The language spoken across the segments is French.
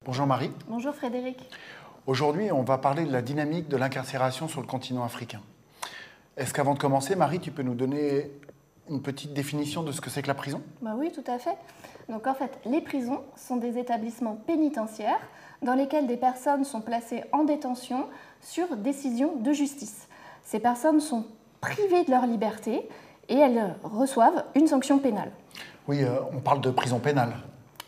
Bonjour Marie. Bonjour Frédéric. Aujourd'hui, on va parler de la dynamique de l'incarcération sur le continent africain. Est-ce qu'avant de commencer, Marie, tu peux nous donner une petite définition de ce que c'est que la prison? Oui, tout à fait. Donc en fait, les prisons sont des établissements pénitentiaires dans lesquels des personnes sont placées en détention sur décision de justice. Ces personnes sont privées de leur liberté et elles reçoivent une sanction pénale. Oui, on parle de prison pénale.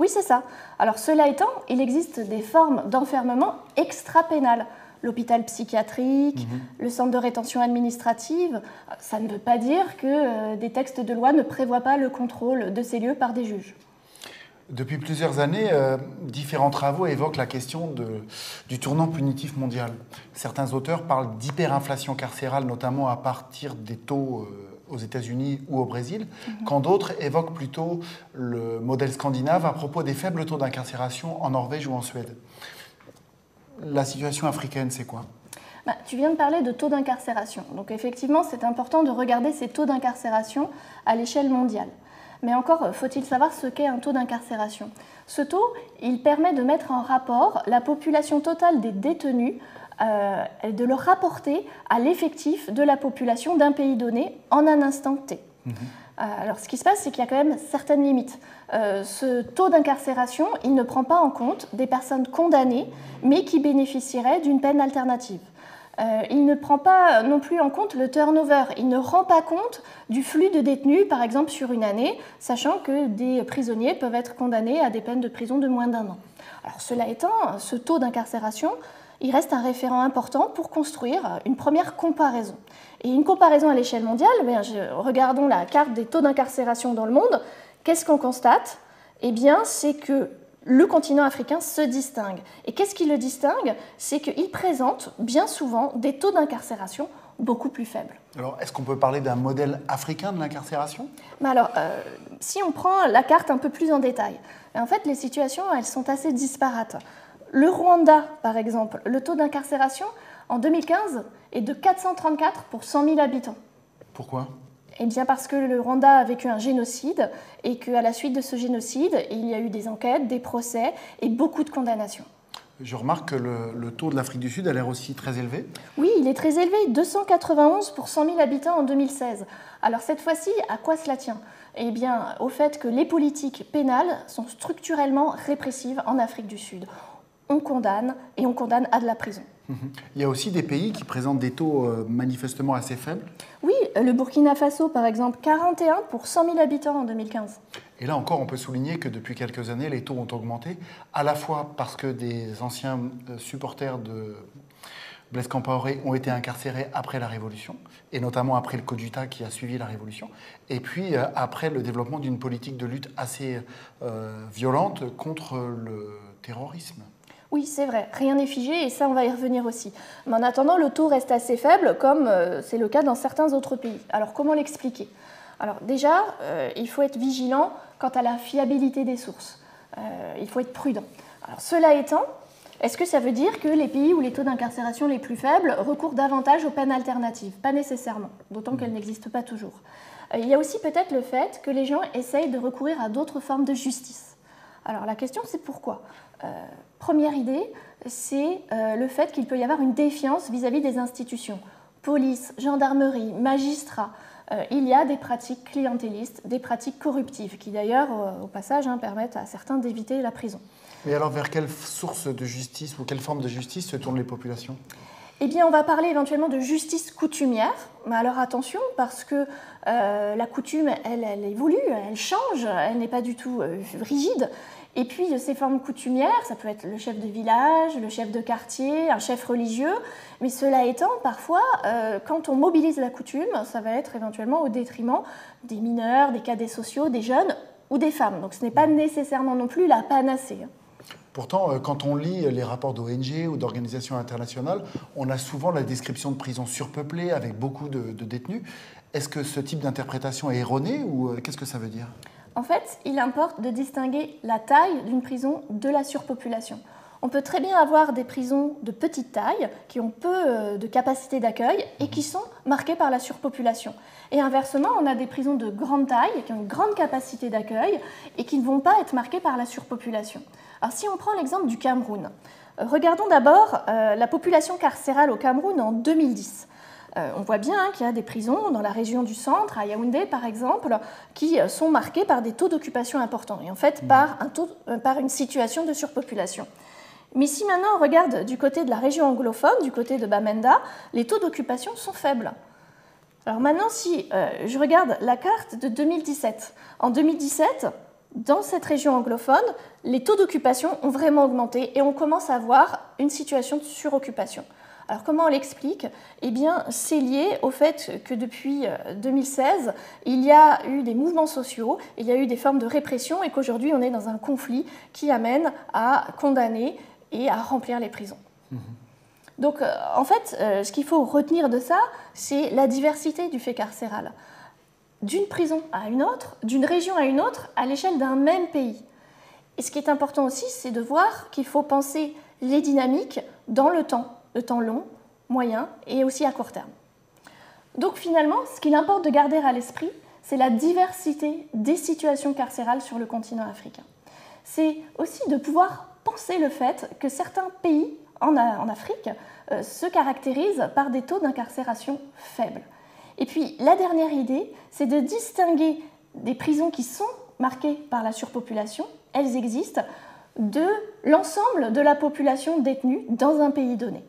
Oui, c'est ça. Alors cela étant, il existe des formes d'enfermement extra-pénales. L'hôpital psychiatrique, le centre de rétention administrative, ça ne veut pas dire que des textes de loi ne prévoient pas le contrôle de ces lieux par des juges. Depuis plusieurs années, différents travaux évoquent la question du tournant punitif mondial. Certains auteurs parlent d'hyperinflation carcérale, notamment à partir des taux aux États-Unis ou au Brésil, quand d'autres évoquent plutôt le modèle scandinave à propos des faibles taux d'incarcération en Norvège ou en Suède. La situation africaine, c'est quoi ? Tu viens de parler de taux d'incarcération. Donc effectivement, c'est important de regarder ces taux d'incarcération à l'échelle mondiale. Mais encore, faut-il savoir ce qu'est un taux d'incarcération. Ce taux, il permet de mettre en rapport la population totale des détenus et de le rapporter à l'effectif de la population d'un pays donné en un instant T. Alors, ce qui se passe, c'est qu'il y a quand même certaines limites. Ce taux d'incarcération, il ne prend pas en compte des personnes condamnées, mais qui bénéficieraient d'une peine alternative. Il ne prend pas non plus en compte le turnover. Il ne rend pas compte du flux de détenus, par exemple, sur une année, sachant que des prisonniers peuvent être condamnés à des peines de prison de moins d'1 an. Alors, cela étant, ce taux d'incarcération, il reste un référent important pour construire une première comparaison. Et une comparaison à l'échelle mondiale, regardons la carte des taux d'incarcération dans le monde. Qu'est-ce qu'on constate ? Eh bien, c'est que le continent africain se distingue. Et qu'est-ce qui le distingue ? C'est qu'il présente bien souvent des taux d'incarcération beaucoup plus faibles. Alors, est-ce qu'on peut parler d'un modèle africain de l'incarcération ? Si on prend la carte un peu plus en détail, en fait, les situations, elles sont assez disparates. Le Rwanda, par exemple, le taux d'incarcération en 2015 est de 434 pour 100 000 habitants. Pourquoi ? Eh bien parce que le Rwanda a vécu un génocide et qu'à la suite de ce génocide, il y a eu des enquêtes, des procès et beaucoup de condamnations. Je remarque que le taux de l'Afrique du Sud a l'air aussi très élevé. Oui, il est très élevé, 291 pour 100 000 habitants en 2016. Alors cette fois-ci, à quoi cela tient ? Eh bien au fait que les politiques pénales sont structurellement répressives en Afrique du Sud. On condamne et on condamne à de la prison. Il y a aussi des pays qui présentent des taux manifestement assez faibles. Oui, le Burkina Faso, par exemple, 41 pour 100 000 habitants en 2015. Et là encore, on peut souligner que depuis quelques années, les taux ont augmenté, à la fois parce que des anciens supporters de Blaise Compaoré ont été incarcérés après la Révolution, et notamment après le coup d'État qui a suivi la Révolution, et puis après le développement d'une politique de lutte assez violente contre le terrorisme. Oui, c'est vrai, rien n'est figé et ça, on va y revenir aussi. Mais en attendant, le taux reste assez faible, comme c'est le cas dans certains autres pays. Alors, comment l'expliquer ? Alors déjà, il faut être vigilant quant à la fiabilité des sources. Il faut être prudent. Alors, cela étant, est-ce que ça veut dire que les pays où les taux d'incarcération les plus faibles recourent davantage aux peines alternatives ? Pas nécessairement, d'autant qu'elles n'existent pas toujours. Il y a aussi peut-être le fait que les gens essayent de recourir à d'autres formes de justice. Alors la question, c'est pourquoi ? Première idée, c'est le fait qu'il peut y avoir une défiance vis-à-vis des institutions. Police, gendarmerie, magistrats, il y a des pratiques clientélistes, des pratiques corruptives, qui d'ailleurs, au passage, permettent à certains d'éviter la prison. Mais alors vers quelle source de justice ou quelle forme de justice se tournent les populations ? Eh bien, on va parler éventuellement de justice coutumière, mais alors attention, parce que la coutume, elle évolue, elle change, elle n'est pas du tout rigide. Et puis, ces formes coutumières, ça peut être le chef de village, le chef de quartier, un chef religieux, mais cela étant, parfois, quand on mobilise la coutume, ça va être éventuellement au détriment des mineurs, des cadets sociaux, des jeunes ou des femmes. Donc, ce n'est pas nécessairement non plus la panacée. Pourtant, quand on lit les rapports d'ONG ou d'organisations internationales, on a souvent la description de prisons surpeuplées avec beaucoup de détenus. Est-ce que ce type d'interprétation est erroné ou qu'est-ce que ça veut dire ? En fait, il importe de distinguer la taille d'une prison de la surpopulation. On peut très bien avoir des prisons de petite taille, qui ont peu de capacité d'accueil et qui sont marquées par la surpopulation. Et inversement, on a des prisons de grande taille, qui ont une grande capacité d'accueil et qui ne vont pas être marquées par la surpopulation. Alors si on prend l'exemple du Cameroun, regardons d'abord la population carcérale au Cameroun en 2010. On voit bien qu'il y a des prisons dans la région du centre, à Yaoundé par exemple, qui sont marquées par des taux d'occupation importants et en fait par une situation de surpopulation. Mais si maintenant on regarde du côté de la région anglophone, du côté de Bamenda, les taux d'occupation sont faibles. Alors maintenant, si je regarde la carte de 2017, en 2017, dans cette région anglophone, les taux d'occupation ont vraiment augmenté et on commence à avoir une situation de suroccupation. Alors comment on l'explique? Eh bien, c'est lié au fait que depuis 2016, il y a eu des mouvements sociaux, il y a eu des formes de répression et qu'aujourd'hui on est dans un conflit qui amène à condamner et à remplir les prisons. Donc en fait, ce qu'il faut retenir de ça, c'est la diversité du fait carcéral. D'une prison à une autre, d'une région à une autre, à l'échelle d'un même pays. Et ce qui est important aussi, c'est de voir qu'il faut penser les dynamiques dans le temps long, moyen et aussi à court terme. Donc finalement, ce qu'il importe de garder à l'esprit, c'est la diversité des situations carcérales sur le continent africain. C'est aussi de pouvoir penser le fait que certains pays en Afrique se caractérisent par des taux d'incarcération faibles. Et puis la dernière idée, c'est de distinguer des prisons qui sont marquées par la surpopulation, elles existent, de l'ensemble de la population détenue dans un pays donné.